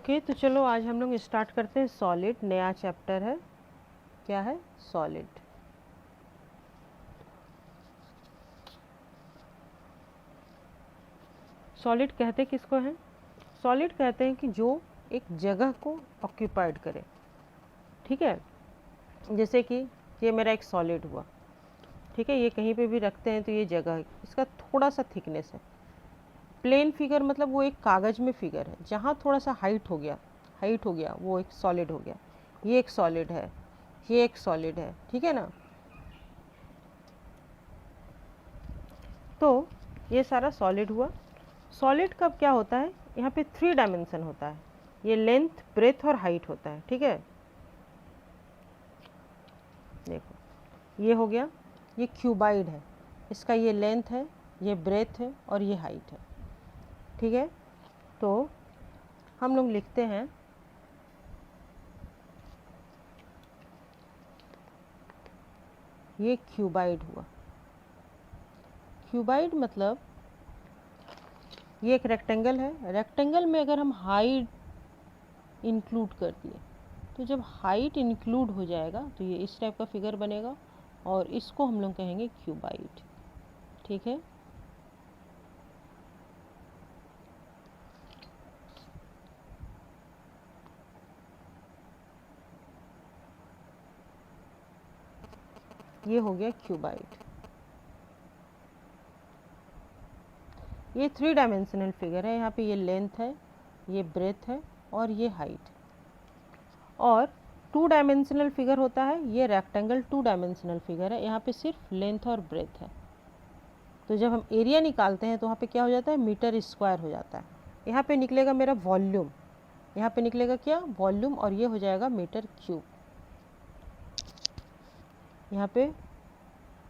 Okay, तो चलो आज हम लोग स्टार्ट करते हैं। सॉलिड नया चैप्टर है। क्या है? सॉलिड। सॉलिड कहते किसको हैं? सॉलिड कहते हैं कि जो एक जगह को ऑक्यूपाइड करे। ठीक है, जैसे कि ये मेरा एक सॉलिड हुआ। ठीक है, ये कहीं पे भी रखते हैं तो ये जगह है, इसका थोड़ा सा थिकनेस है। प्लेन फिगर मतलब वो एक कागज़ में फिगर है, जहाँ थोड़ा सा हाइट हो गया वो एक सॉलिड हो गया। ये एक सॉलिड है, ये एक सॉलिड है। ठीक है ना? तो ये सारा सॉलिड हुआ। सॉलिड का क्या होता है, यहाँ पे 3 डायमेंशन होता है। ये लेंथ, ब्रेथ और हाइट होता है। ठीक है, देखो ये हो गया, ये क्यूबाइड है। इसका ये लेंथ है, ये ब्रेथ है और ये हाइट है। ठीक है, तो हम लोग लिखते हैं ये क्यूबाइड हुआ। क्यूबाइड मतलब ये एक रेक्टेंगल है। रेक्टेंगल में अगर हम हाइट इंक्लूड कर दिए तो जब हाइट इंक्लूड हो जाएगा तो ये इस टाइप का फिगर बनेगा और इसको हम लोग कहेंगे क्यूबाइड। ठीक है, ये हो गया क्यूबाइड। ये 3 डायमेंशनल फिगर है। यहाँ पे ये लेंथ है, ये ब्रेथ है और ये हाइट। और 2 डायमेंशनल फिगर होता है, ये रेक्टेंगल 2 डायमेंशनल फिगर है। यहाँ पे सिर्फ लेंथ और ब्रेथ है। तो जब हम एरिया निकालते हैं तो वहाँ पे क्या हो जाता है, मीटर स्क्वायर हो जाता है। यहाँ पे निकलेगा मेरा वॉल्यूम, यहाँ पे निकलेगा क्या, वॉल्यूम, और ये हो जाएगा मीटर क्यूब। यहाँ पे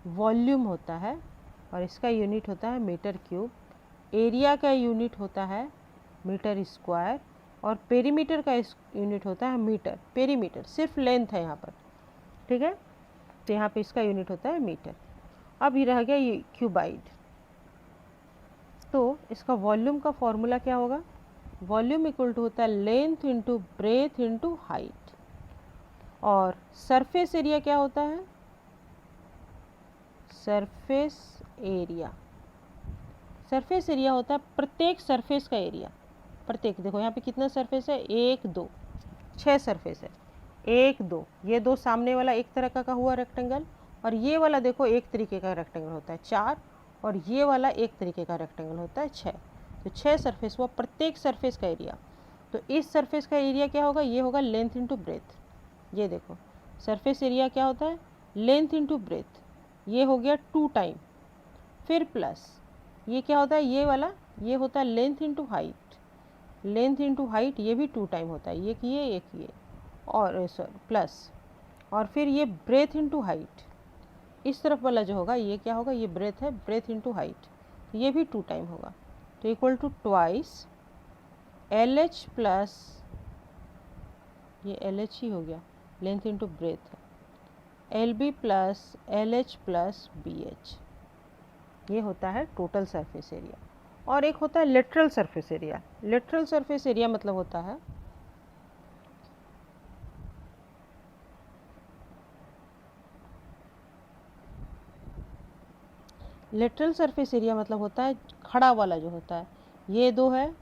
वॉल्यूम होता है और इसका यूनिट होता है मीटर क्यूब। एरिया का यूनिट होता है मीटर स्क्वायर और पेरीमीटर का यूनिट होता है मीटर। पेरीमीटर सिर्फ लेंथ है यहाँ पर। ठीक है, तो यहाँ पे इसका यूनिट होता है मीटर। अब ये रह गया ये क्यूबाइड। तो इसका वॉल्यूम का फॉर्मूला क्या होगा, वॉल्यूम इक्वल टू होता है length into breath into height. और सरफेस एरिया क्या होता है, सरफेस एरिया। सरफेस एरिया होता है प्रत्येक सरफेस का एरिया। प्रत्येक, देखो यहाँ पे कितना सरफेस है, 1 2 6 सरफेस है। 1 2, ये 2 सामने वाला एक तरह का हुआ रेक्टेंगल, और ये वाला देखो एक तरीके का रेक्टेंगल होता है 4, और ये वाला एक तरीके का रेक्टेंगल होता है 6। तो 6 सरफेस हुआ प्रत्येक सरफेस का एरिया। तो इस सरफेस का एरिया क्या होगा, ये होगा लेंथ इंटू ब्रेथ। ये देखो सरफेस एरिया क्या होता है, लेंथ इंटू ब्रेथ। ये हो गया 2 टाइम, फिर प्लस ये क्या होता है, ये वाला ये होता है length into height. Length into height ये भी 2 टाइम होता है, एक ये और सॉरी प्लस, और फिर ये ब्रेथ इंटू हाइट। इस तरफ वाला जो होगा ये क्या होगा, ये ब्रेथ है, ब्रेथ इंटू हाइट, ये भी 2 टाइम होगा। तो equal to twice LH plus, ये LH ही हो गया, लेंथ इंटू ब्रेथ है, LB plus LH plus BH। ये होता है टोटल सरफेस एरिया। और एक होता है lateral surface area. Lateral surface area मतलब होता है लेटरल सरफेस एरिया मतलब होता है खड़ा वाला जो होता है, ये 2 है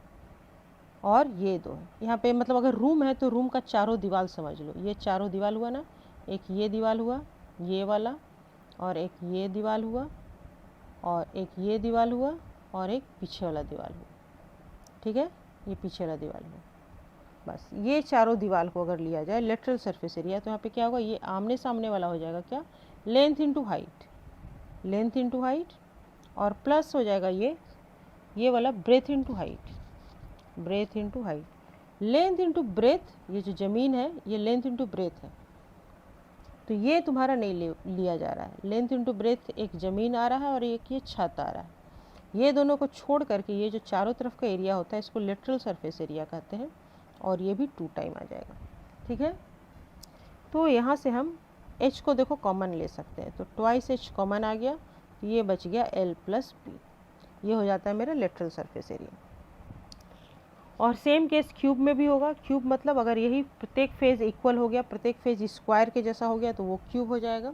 और ये 2 है। यहाँ पे मतलब अगर रूम है तो रूम का चारों दीवार समझ लो, ये चारों दीवार हुआ ना, एक ये दीवार हुआ, ये वाला, और एक ये दीवार हुआ, और एक ये दीवार हुआ, और एक पीछे वाला दीवार हुआ। ठीक है, ये पीछे वाला दीवार हुआ। बस ये चारों दीवार को अगर लिया जाए लेटरल सरफेस एरिया, तो यहाँ पे क्या होगा, ये आमने सामने वाला हो जाएगा क्या, length into height. Length into height, और प्लस हो जाएगा ये वाला breath into height. Breath into height, length into breath, ये जो ज़मीन है ये लेंथ इंटू ब्रेथ है। तो ये तुम्हारा नहीं लिया जा रहा है। लेंथ इंटू ब्रेथ एक ज़मीन आ रहा है और एक ये छत आ रहा है। ये दोनों को छोड़ करके ये जो चारों तरफ का एरिया होता है इसको लेटरल सरफेस एरिया कहते हैं, और ये भी 2 टाइम आ जाएगा। ठीक है, तो यहाँ से हम H को देखो कॉमन ले सकते हैं, तो ट्वाइस H कॉमन आ गया, तो ये बच गया L प्लस B। ये हो जाता है मेरा लेटरल सरफेस एरिया। और सेम केस क्यूब में भी होगा। क्यूब मतलब अगर यही प्रत्येक फेज इक्वल हो गया, प्रत्येक फेज स्क्वायर के जैसा हो गया तो वो क्यूब हो जाएगा।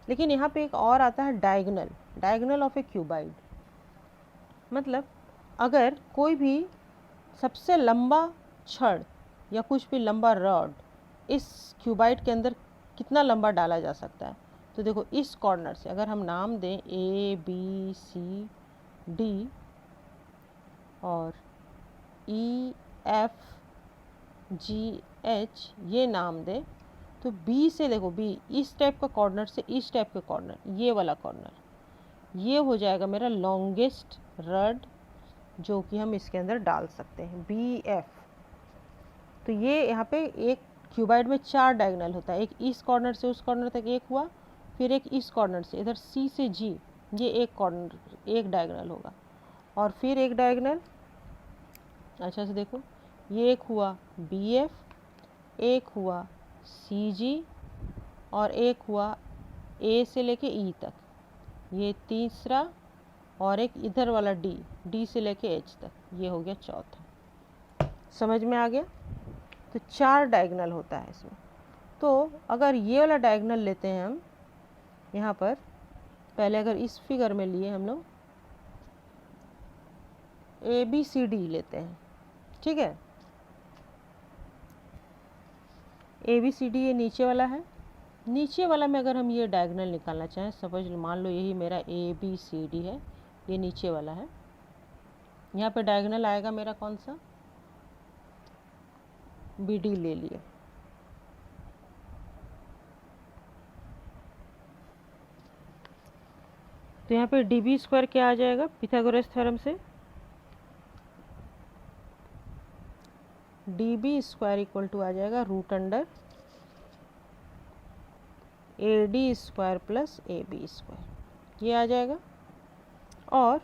लेकिन यहाँ पे एक और आता है diagonal, diagonal of A cuboid. मतलब अगर कोई भी सबसे लंबा छड़ या कुछ भी लंबा रॉड इस क्यूबाइड के अंदर कितना लंबा डाला जा सकता है, तो देखो इस कॉर्नर से अगर हम नाम दें ABCD और EFGH ये नाम दें, तो B से देखो B इस टाइप का कॉर्नर से इस टाइप का कॉर्नर, ये वाला कॉर्नर, ये हो जाएगा मेरा लॉन्गेस्ट रॉड जो कि हम इसके अंदर डाल सकते हैं, BF। तो ये यहाँ पे एक क्यूबाइड में 4 डायगोनल होता है, एक इस कॉर्नर से उस कॉर्नर तक एक हुआ, फिर एक इस कॉर्नर से इधर C से G, ये एक कॉर्नर एक डायगोनल होगा, और फिर एक डायगोनल, अच्छा से देखो, ये एक हुआ BF, एक हुआ CG और एक हुआ A से लेके E तक, ये तीसरा, और एक इधर वाला D से लेके H तक, ये हो गया चौथा। समझ में आ गया? तो 4 डायगोनल होता है इसमें। तो अगर ये वाला डायगोनल लेते हैं हम यहाँ पर, पहले अगर इस फिगर में लिए हम लोग ABCD लेते हैं, ठीक है, ABCD ये नीचे वाला है, नीचे वाला में अगर हम ये डायगोनल निकालना चाहें, सपोज मान लो यही मेरा ABCD है, ये नीचे वाला है, यहाँ पे डायगोनल आएगा मेरा कौन सा, BD ले लिया। तो यहाँ पे DB स्क्वायर क्या आ जाएगा पिथागोरस थ्योरम से, DB स्क्वायर इक्वल टू आ जाएगा root under AD square plus AB square, ये आ जाएगा। और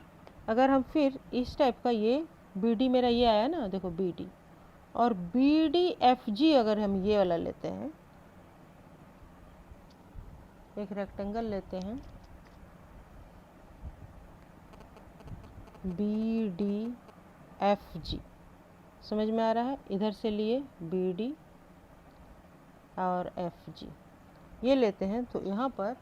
अगर हम फिर इस टाइप का, ये BD मेरा ये आया ना, देखो BD और BDFG अगर हम ये वाला लेते हैं, एक रेक्टेंगल लेते हैं BDFG, समझ में आ रहा है, इधर से लिए BD और FG ये लेते हैं, तो यहाँ पर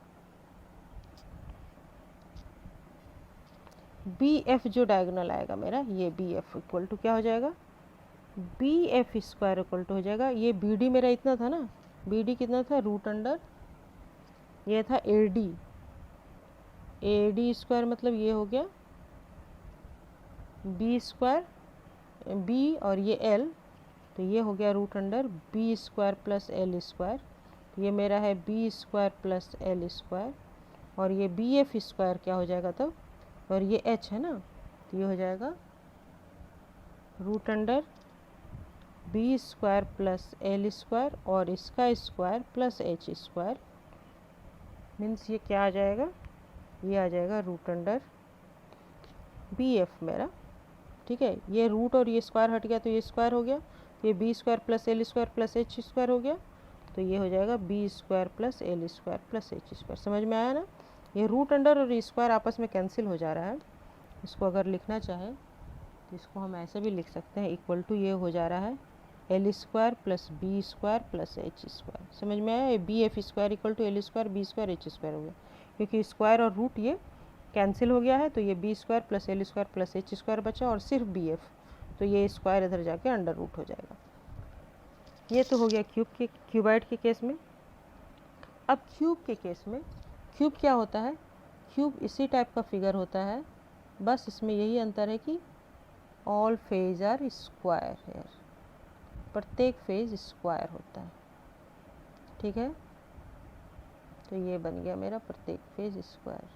BF जो डायगोनल आएगा मेरा, ये BF इक्वल टू क्या हो जाएगा, BF स्क्वायर इक्वल टू हो जाएगा, ये BD मेरा इतना था ना, BD कितना था, रूट अंडर ये था AD स्क्वायर, मतलब ये हो गया B स्क्वायर, B और ये L, तो ये हो गया root under B square plus L square, ये मेरा है B square plus L square, और ये BF स्क्वायर क्या हो जाएगा तब, और ये H है ना, तो ये हो जाएगा root under B square plus L square और इसका square plus H square, means ये क्या आ जाएगा, ये आ जाएगा रूट अंडर BF मेरा, ठीक है, ये रूट और ये स्क्वायर हट गया तो ये स्क्वायर हो गया, तो ये B square plus L square plus H square हो गया, तो ये हो जाएगा B square plus L square plus H square. समझ में आया ना, ये रूट अंडर और स्क्वायर आपस में कैंसिल हो जा रहा है। इसको अगर लिखना चाहे तो इसको हम ऐसे भी लिख सकते हैं, इक्वल टू ये हो जा रहा है L square plus B square plus H square. समझ में आया, BF square equal to L square B square H square हो गया, क्योंकि स्क्वायर और रूट ये कैंसिल हो गया है, तो ये B square plus L square plus H square बचा और सिर्फ BF, तो ये स्क्वायर इधर जाके अंडर रूट हो जाएगा। ये तो हो गया क्यूबाइड के केस में। अब क्यूब के केस में, क्यूब क्या होता है, क्यूब इसी टाइप का फिगर होता है, बस इसमें यही अंतर है कि ऑल फेज आर स्क्वायर है, प्रत्येक फेज स्क्वायर होता है, ठीक है। तो ये बन गया मेरा प्रत्येक फेज स्क्वायर।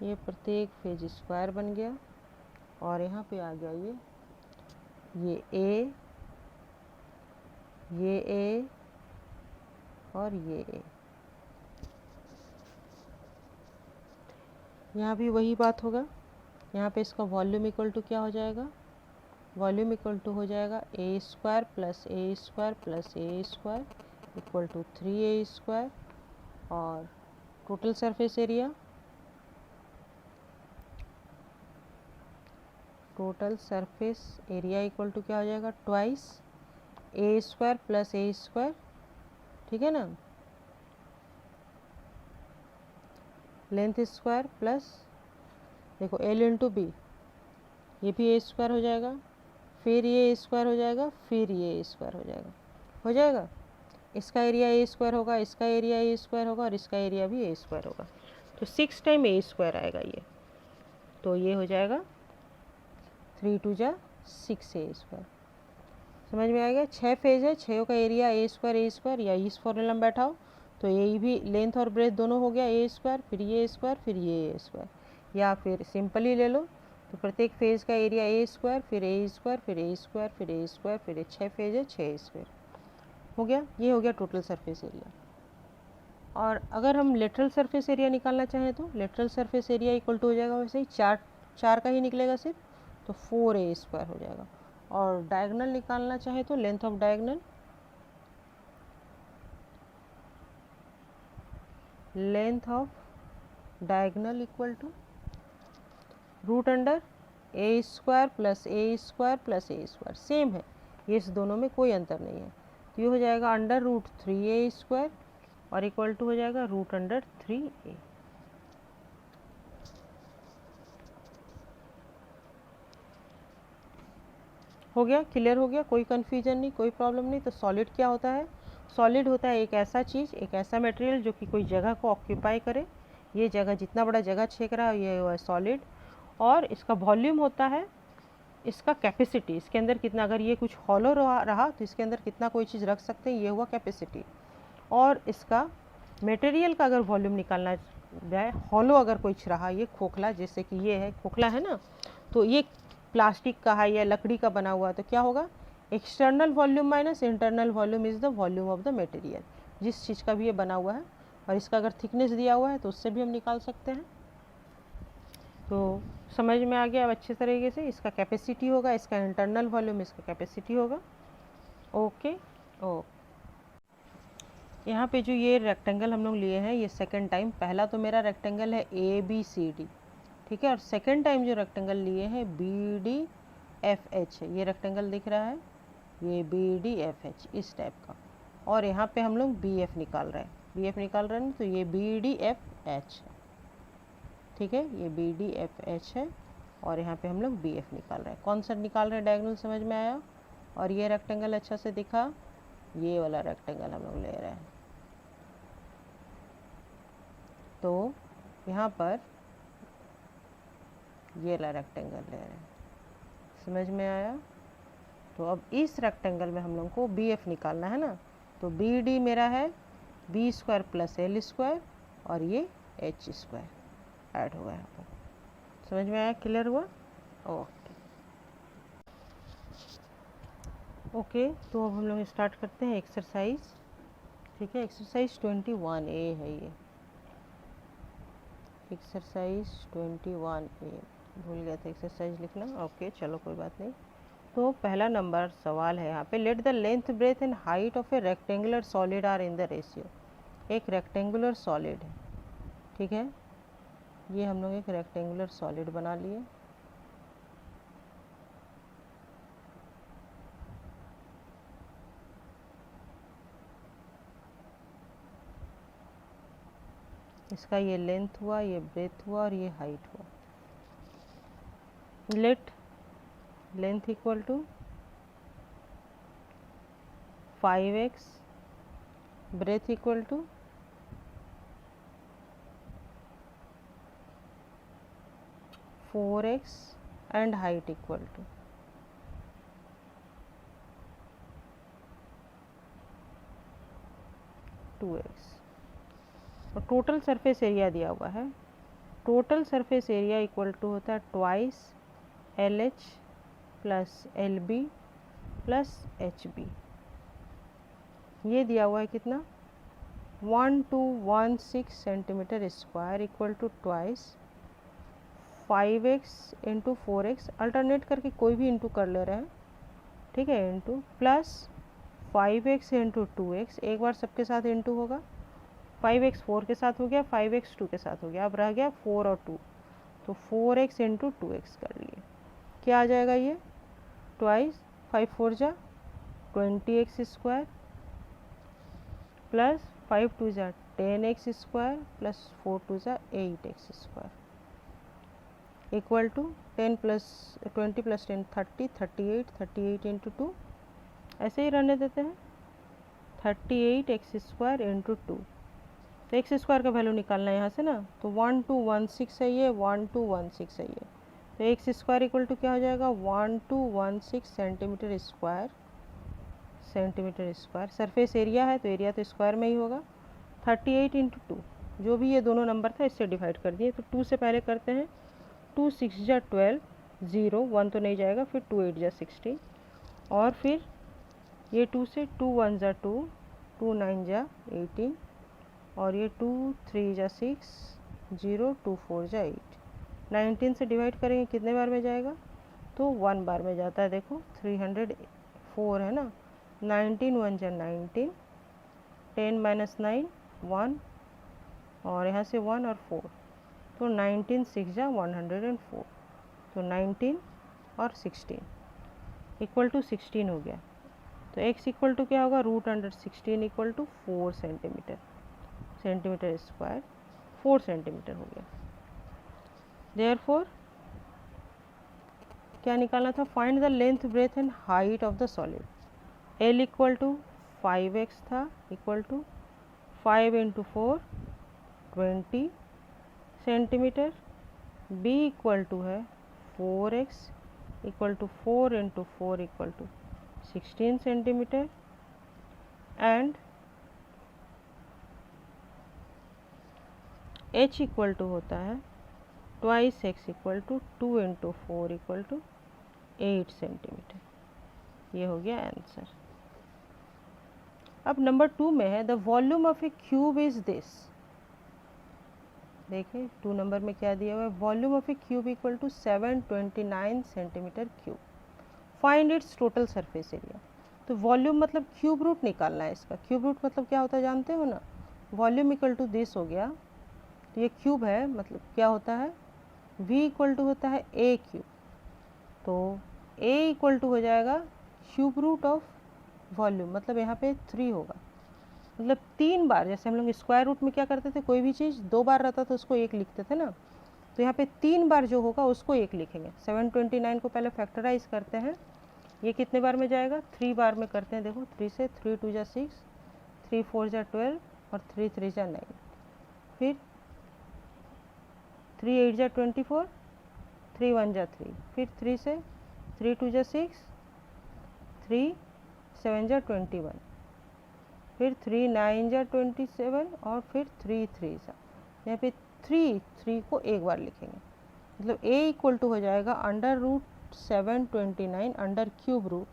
ये प्रत्येक फेज स्क्वायर बन गया, और यहाँ पे आ गया ये A, ये A और ये A। यहाँ भी वही बात होगा, यहाँ पे इसका वॉल्यूम इक्वल टू क्या हो जाएगा, वॉल्यूम इक्वल टू हो जाएगा A square plus A square plus A square equal to 3A square, और total surface area total surface area equal to क्या हो जाएगा, twice A square plus A square, ठीक है ना, लेंथ स्क्वायर प्लस देखो एल इंटू बी, ये भी ए स्क्वायर हो जाएगा, फिर ये ए स्क्वायर हो जाएगा, फिर ये ए स्क्वायर हो जाएगा। इसका एरिया ए स्क्वायर होगा, इसका एरिया ए स्क्वायर होगा और इसका एरिया भी ए स्क्वायर होगा, तो 6 टाइम ए स्क्वायर आएगा ये, तो ये हो जाएगा 3 2 जा 6 ए स्क्वायर। समझ में आ गया? 6 फेज है, 6 का एरिया ए स्क्वायर, या इस फॉर्मूला में बैठाओ तो ये भी लेंथ और ब्रेथ दोनों हो गया ए स्क्वायर, फिर ये स्क्वायर, फिर ये ए स्क्वायर, या फिर सिंपली ले लो तो प्रत्येक फेज का एरिया ए स्क्वायर, फिर ए स्क्वायर, फिर ए स्क्वायर, फिर ए स्क्वायर, फिर 6 फेज है 6 स्क्वायर हो गया। ये हो गया टोटल सरफेस एरिया। और अगर हम लेटरल सरफेस एरिया निकालना चाहें तो lateral surface area equal to हो जाएगा वैसे ही 4 का ही निकलेगा सिर्फ, तो 4 ए स्क्वायर हो जाएगा। और डायगोनल निकालना चाहे तो length of diagonal, equal to root under A square plus A square plus A square, same है ये, इस दोनों में कोई अंतर नहीं है, तो ये हो जाएगा अंडर रूट 3a स्क्वायर और इक्वल टू हो जाएगा रूट अंडर 3a। हो गया, क्लियर हो गया, कोई कन्फ्यूजन नहीं, कोई प्रॉब्लम नहीं। तो सॉलिड क्या होता है? सॉलिड होता है एक ऐसा चीज़, एक ऐसा मटेरियल जो कि कोई जगह को ऑक्यूपाई करे, ये जगह जितना बड़ा जगह छेक रहा है ये हुआ सॉलिड, और इसका वॉल्यूम होता है इसका कैपेसिटी, इसके अंदर कितना, अगर ये कुछ हॉलो रहा तो इसके अंदर कितना कोई चीज़ रख सकते हैं, ये हुआ कैपेसिटी। और इसका मटेरियल का अगर वॉल्यूम निकालना जाए, हॉलो अगर कुछ रहा, ये खोखला, जैसे कि ये है खोखला है ना, तो ये प्लास्टिक का है या लकड़ी का बना हुआ है, तो क्या होगा, external volume minus internal volume is the volume of the material, जिस चीज़ का भी ये बना हुआ है। और इसका अगर थिकनेस दिया हुआ है तो उससे भी हम निकाल सकते हैं। तो समझ में आ गया अब अच्छे तरीके से, इसका कैपेसिटी होगा, इसका इंटरनल वॉल्यूम, इसका कैपेसिटी होगा। ओके यहाँ पे जो ये रेक्टेंगल हम लोग लिए हैं ये सेकंड टाइम, पहला तो मेरा रेक्टेंगल है ABCD, ठीक है, और सेकंड टाइम जो रेक्टेंगल लिए हैं BDFH है, ये रेक्टेंगल दिख रहा है, ये BDFH इस टाइप का, और यहाँ पे हम लोग BF निकाल रहे हैं, ना, तो ये BDFH है, ठीक है, ये BDFH है, और यहाँ पे हम लोग BF निकाल रहे हैं। कौन सा निकाल रहे हैं, डायगोनल, समझ में आया? और ये रेक्टेंगल अच्छा से दिखा, ये वाला रेक्टेंगल हम लोग ले रहे हैं, तो यहाँ पर ये वाला रेक्टेंगल ले रहे हैं, समझ में आया? तो अब इस रेक्टेंगल में हम लोग को BF निकालना है ना, तो BD मेरा है B square plus L square और ये H स्क्वायर ऐड हुआ है यहाँ पर, समझ में आया? क्लियर हुआ? ओके, तो अब हम लोग स्टार्ट करते हैं एक्सरसाइज, ठीक है, एक्सरसाइज 21A है ये, एक्सरसाइज 21A, भूल गया था एक्सरसाइज लिखना। ओके चलो कोई बात नहीं। तो पहला नंबर सवाल है यहाँ पे, let the length breadth and height of a rectangular solid are in the ratio. एक रेक्टेंगुलर सॉलिड है, ठीक है, ये हम लोग एक रेक्टेंगुलर सॉलिड बना लिए, इसका ये लेंथ हुआ, ये ब्रेथ हुआ और ये हाइट हुआ। Let length equal to 5x, breadth equal to 4x and height equal to 2x। और टोटल सरफेस एरिया दिया हुआ है, total surface area equal to होता है twice LH plus LB plus HB। ये दिया हुआ है कितना, 1216 centimetre square equal to twice 5x into 4x, alternate करके कोई भी इंटू कर ले रहे हैं, ठीक है, into plus 5x into 2x, एक बार सबके साथ इंटू होगा, 5x 4 के साथ हो गया, 5x 2 के साथ हो गया, अब रह गया 4 और 2, तो 4x इंटू 2x कर लिए, क्या आ जाएगा ये, ट्वाइस 5 4 जा 20x स्क्वायर प्लस 5 2 जा 10x स्क्वायर प्लस 4 2 जा 8x square equal to 10 plus 20 plus 10 30 38 into 2, ऐसे ही रहने देते हैं 38x स्क्वायर इंटू 2। तो एक्स स्क्वायर का वैल्यू निकालना है यहाँ से ना, तो 1216 है ये, 1216 है ये। तो एक्स स्क्वायर इक्वल टू क्या हो जाएगा 1216 सेंटीमीटर स्क्वायर। सरफेस एरिया है तो एरिया तो स्क्वायर में ही होगा। 38 इंटू 2, जो भी ये दोनों नंबर था इससे डिवाइड कर दिए। तो 2 से पहले करते हैं, 2 6 जा 12, 0 1 तो नहीं जाएगा, फिर 2 8 जा 16, और फिर ये 2 से 2 1 जा 2, 2 9 जा 18, और ये 2 3 जा 6, 0 2 4 जा 8। 19 से डिवाइड करेंगे कितने बार में जाएगा, तो 1 बार में जाता है। देखो 304 है ना, 19 1 जा 19, 10 माइनस 9 1, और यहाँ से 1 और 4, तो 19 6 जा 104। तो 19 और 16 इक्वल टू 16 हो गया। तो x इक्वल टू क्या होगा, √16 equal to 4 centimetre square, 4 centimetre हो गया। देयरफॉर क्या निकालना था, find the length breadth and height of the solid. L equal to 5x था, equal to 5 into 4 20 centimetre. B equal to है 4x equal to 4 into 4 equal to 16 centimetre, and H equal to होता है twice x equal to 2 into 4 equal to 8 centimetre. ये हो गया answer. अब number 2 में है, the volume of a cube is this. देखिए 2 नंबर में क्या दिया हुआ है, volume of a cube equal to 729 centimetre cube, find its total surface area. तो वॉल्यूम मतलब क्यूब रूट निकालना है इसका। क्यूब रूट मतलब क्या होता है जानते हो ना, वॉल्यूम इक्वल टू दिस हो गया, तो ये क्यूब है, मतलब क्या होता है, v इक्वल टू होता है a क्यूब, तो a इक्वल टू हो जाएगा क्यूब रूट ऑफ वॉल्यूम, मतलब यहाँ पे 3 होगा, मतलब 3 बार। जैसे हम लोग स्क्वायर रूट में क्या करते थे, कोई भी चीज़ 2 बार रहता तो उसको 1 लिखते थे ना, तो यहाँ पे 3 बार जो होगा उसको 1 लिखेंगे। 729 को पहले फैक्टराइज करते हैं, ये कितने बार में जाएगा, 3 बार में करते हैं। देखो 3 से 3 2 जा 6, 3 4 जा 12, और 3 3 जा 9, फिर 3 8 जा 24, 3 1 जा 3, फिर 3 से 3 2 जा 6, 3 7 जा 21, फिर 3 9 जा 27, और फिर 3 3 जा, यहाँ पे 3 को एक बार लिखेंगे, मतलब a इक्वल टू हो जाएगा √729 अंडर क्यूब रूट,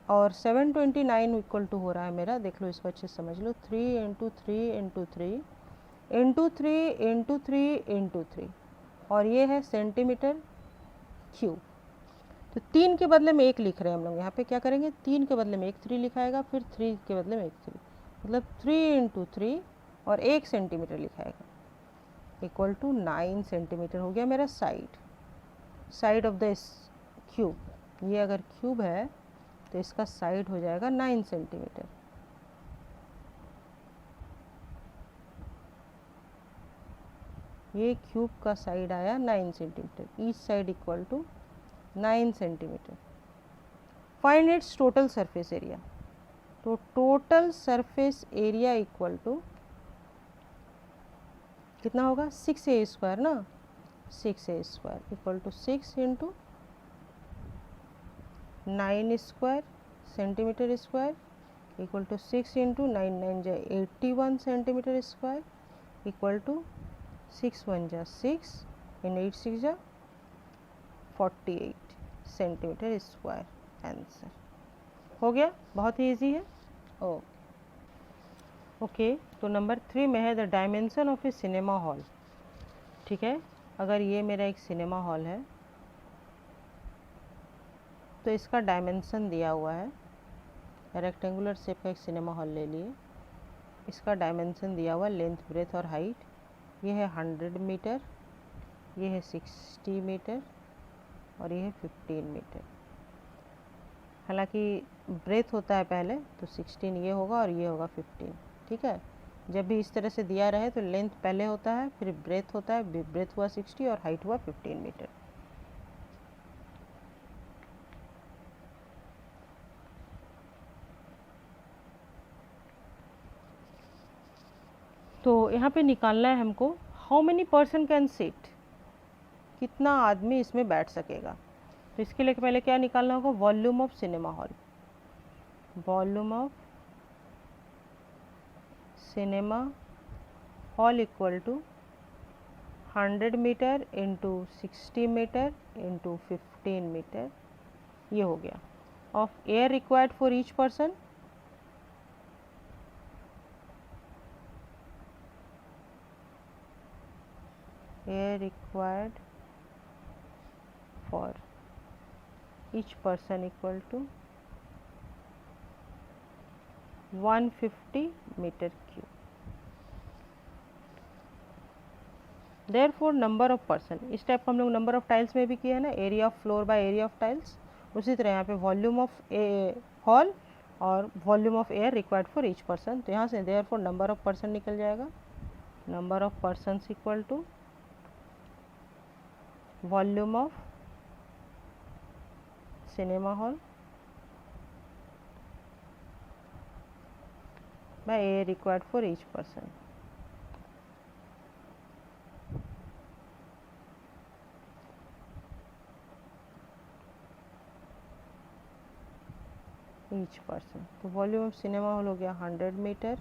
और 729 इक्वल टू हो रहा है मेरा, देख लो इसको अच्छे से समझ लो, 3 into 3 into 3 into 3 into 3 into 3, और ये है सेंटीमीटर क्यूब। तो 3 के बदले में 1 लिख रहे हैं हम लोग, यहाँ पे क्या करेंगे, 3 के बदले में 1 3 लिखाएगा, फिर 3 के बदले में 1 3, मतलब 3 इंटू 3 और 1 सेंटीमीटर लिखाएगा, इक्वल टू 9 सेंटीमीटर हो गया मेरा साइड ऑफ द क्यूब। ये अगर क्यूब है तो इसका साइड हो जाएगा 9 सेंटीमीटर। ये क्यूब का साइड आया 9 centimetre, each side equal to 9 centimetre. Find its total surface area. तो total surface area equal to कितना होगा, 6a स्क्वायर ना, 6a square equal to 6 into 9 square centimetre square equal to 6 into 9 9 जा 81 centimetre square equal to 6 1 जा 6 इन 8 6 जा 48 centimetre square. Answer हो गया, बहुत ही ईजी है। ओके, तो नंबर 3 में है the dimension of A cinema hall. ठीक है, अगर ये मेरा एक सिनेमा हॉल है तो इसका डायमेंशन दिया हुआ है, रेक्टेंगुलर शेप का एक सिनेमा हॉल ले लिए, इसका डायमेंशन दिया हुआ लेंथ ब्रेथ और हाइट, ये है 100 मीटर, ये है 60 मीटर, और ये है 15 मीटर। हालांकि ब्रेथ होता है पहले, तो 16 ये होगा और ये होगा 15। ठीक है, जब भी इस तरह से दिया रहे तो लेंथ पहले होता है, फिर ब्रेथ होता है, ब्रेथ हुआ 60 और हाइट हुआ 15 मीटर। तो यहाँ पे निकालना है हमको how many person can sit, कितना आदमी इसमें बैठ सकेगा। तो इसके लिए पहले क्या निकालना होगा, volume of cinema hall. Volume of cinema hall equal to 100 metre into 60 metre into 15 metre, ये हो गया। Of air required for each person, air required for each person equal to 150 metre cube. Therefore number of person, इस type को हम लोग number of tiles में भी किया है ना, area of floor by area of tiles. उसी तरह यहाँ पे वॉल्यूम ऑफ हॉल और volume of air required for each person. तो यहाँ से देयरफॉर नंबर ऑफ पर्सन निकल जाएगा, number of person equal to volume of cinema hall by air required for each person। Each person, तो volume of cinema hall हो गया 100 metre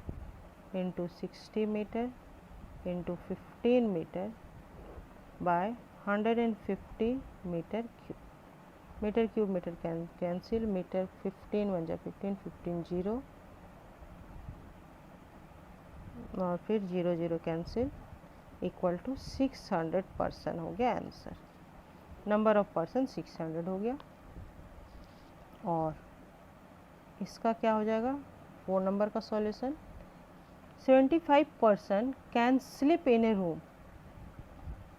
into 60 metre into 15 metre by 150 metre cube. Metre cube metre cancel, metre 15 बन जाए 15, 15 zero और फिर 0 0 cancel, equal to 600 person हो गया answer. Number of person 600 हो गया। और इसका क्या हो जाएगा, 4 नंबर का solution, 75 person can slip in A room.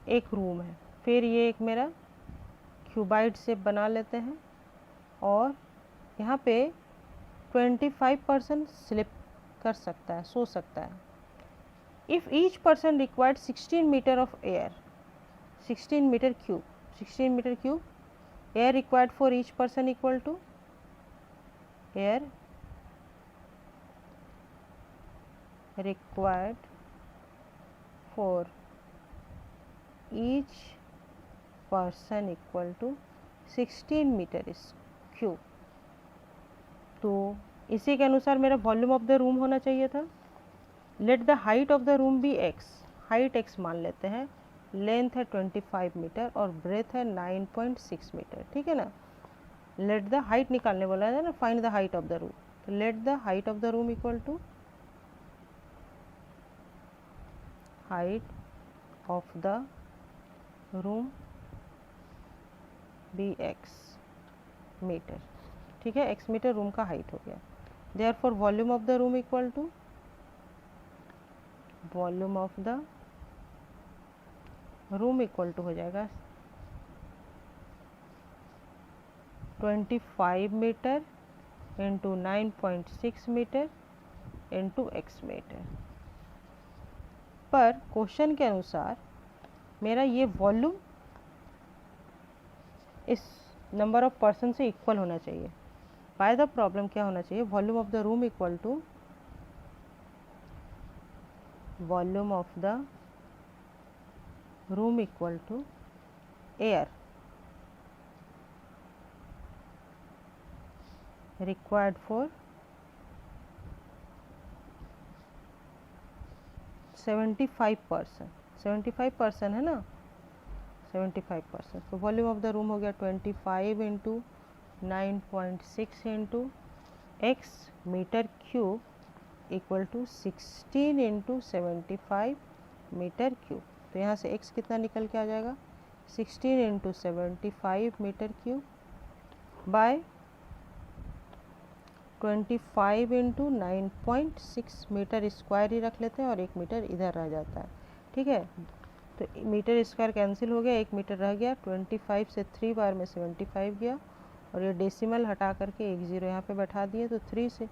एक रूम है, फिर ये एक मेरा क्यूबाइड शेप बना लेते हैं और यहाँ पे 25 पर्सन स्लिप कर सकता है, सो सकता है। If each person required 16 metre of air, 16 metre cube, 16 metre cube air required for each person equal to air required for each person equal to 16 metre cube. तो इसी के अनुसार मेरा वॉल्यूम ऑफ द रूम होना चाहिए था। Let the height of the room be x, height x मान लेते हैं, लेंथ है 25 मीटर और ब्रेथ है 9.6 मीटर। ठीक है ना, लेट द हाइट निकालने बोला है ना, find the height of the room. तो let the height of the room equal to height of the room be x metre. ठीक है, x मीटर रूम का हाइट हो गया। Therefore volume of the room equal to volume of the room equal to हो जाएगा 25 metre into 9.6 metre into x metre. पर question के अनुसार मेरा ये वॉल्यूम इस नंबर ऑफ पर्सन से इक्वल होना चाहिए। बाय द प्रॉब्लम क्या होना चाहिए, volume of the room equal to volume of the room equal to air required for 75 person. 75 person है ना, 75 पर्सन। तो वॉल्यूम ऑफ द रूम हो गया 25 into 9.6 into x metre cube equal to 16 into 75 metre cube. तो यहाँ से x कितना निकल के आ जाएगा, 16 into 75 metre cube by 25 into 9.6 metre square ही रख लेते हैं और 1 मीटर इधर रह जाता है। ठीक है, तो मीटर स्क्वायर कैंसिल हो गया, 1 मीटर रह गया। 25 से 3 बार में 75 गया और ये डेसिमल हटा करके 1 ज़ीरो यहाँ पे बैठा दिए तो 3 से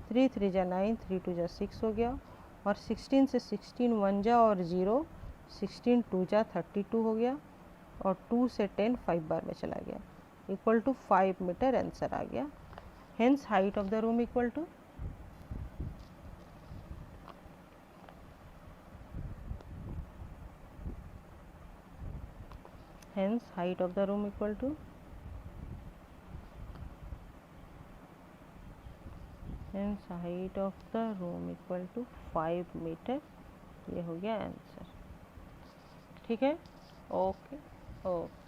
3 3 जा 9, 3 2 जा 6 हो गया। और 16 से 16 1 जा और 0, 16 2 जा 32 हो गया। और 2 से 10 5 बार में चला गया, इक्वल टू 5 मीटर आंसर आ गया। Hence height of the room equal to hence height of the room equal to hence height of the room equal to 5 metre. ये हो गया आंसर। ठीक है, ओके ओके।